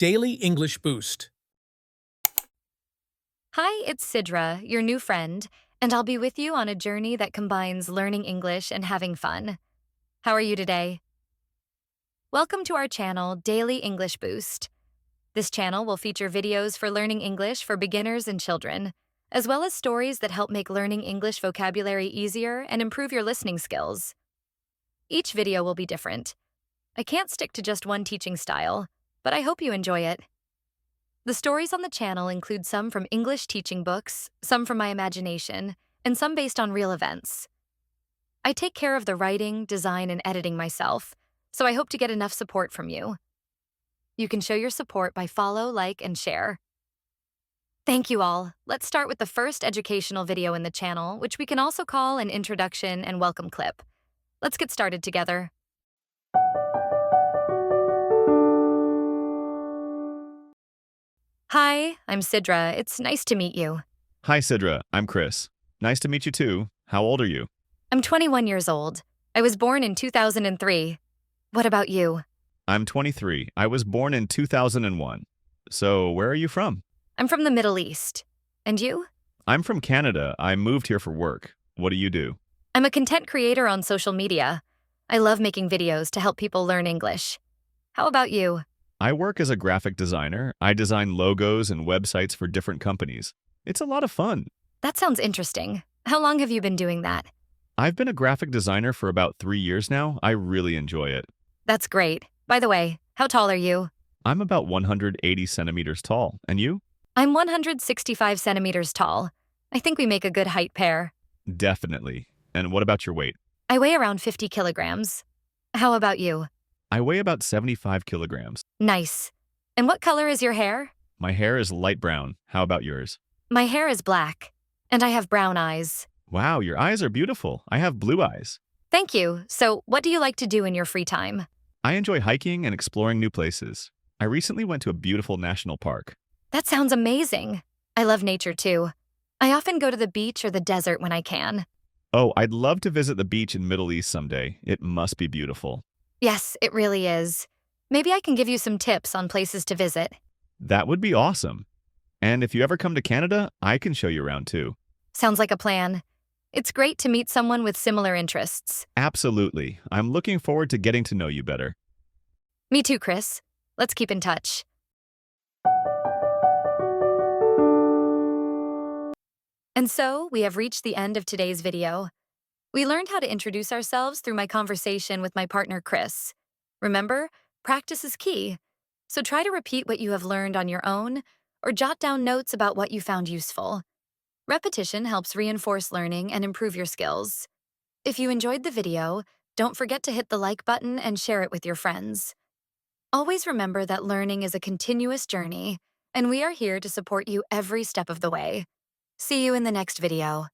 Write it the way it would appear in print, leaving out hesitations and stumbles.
Daily English Boost. Hi, it's Sidra, your new friend, and I'll be with you on a journey that combines learning English and having fun. How are you today? Welcome to our channel, Daily English Boost. This channel will feature videos for learning English for beginners and children, as well as stories that help make learning English vocabulary easier and improve your listening skills. Each video will be different. I can't stick to just one teaching style, but I hope you enjoy it. The stories on the channel include some from English teaching books, some from my imagination, and some based on real events. I take care of the writing, design, and editing myself, so I hope to get enough support from you. You can show your support by follow, like, and share. Thank you all. Let's start with the first educational video in the channel, which we can also call an introduction and welcome clip. Let's get started together. Hi, I'm Sidra. It's nice to meet you. Hi, Sidra. I'm Chris. Nice to meet you too. How old are you? I'm 21 years old. I was born in 2003. What about you? I'm 23. I was born in 2001. So, where are you from? I'm from the Middle East. And you? I'm from Canada. I moved here for work. What do you do? I'm a content creator on social media. I love making videos to help people learn English. How about you? I work as a graphic designer. I design logos and websites for different companies. It's a lot of fun. That sounds interesting. How long have you been doing that? I've been a graphic designer for about 3 years now. I really enjoy it. That's great. By the way, how tall are you? I'm about 180 centimeters tall. And you? I'm 165 centimeters tall. I think we make a good height pair. Definitely. And what about your weight? I weigh around 50 kilograms. How about you? I weigh about 75 kilograms. Nice. And what color is your hair? My hair is light brown. How about yours? My hair is black, and I have brown eyes. Wow, your eyes are beautiful. I have blue eyes. Thank you. So, what do you like to do in your free time? I enjoy hiking and exploring new places. I recently went to a beautiful national park. That sounds amazing. I love nature too. I often go to the beach or the desert when I can. Oh, I'd love to visit the beach in Middle East someday. It must be beautiful. Yes, it really is. Maybe I can give you some tips on places to visit. That would be awesome. And if you ever come to Canada, I can show you around too. Sounds like a plan. It's great to meet someone with similar interests. Absolutely. I'm looking forward to getting to know you better. Me too, Chris. Let's keep in touch. And so, we have reached the end of today's video. We learned how to introduce ourselves through my conversation with my partner, Chris. Remember, practice is key. So try to repeat what you have learned on your own, or jot down notes about what you found useful. Repetition helps reinforce learning and improve your skills. If you enjoyed the video, don't forget to hit the like button and share it with your friends. Always remember that learning is a continuous journey, and we are here to support you every step of the way. See you in the next video.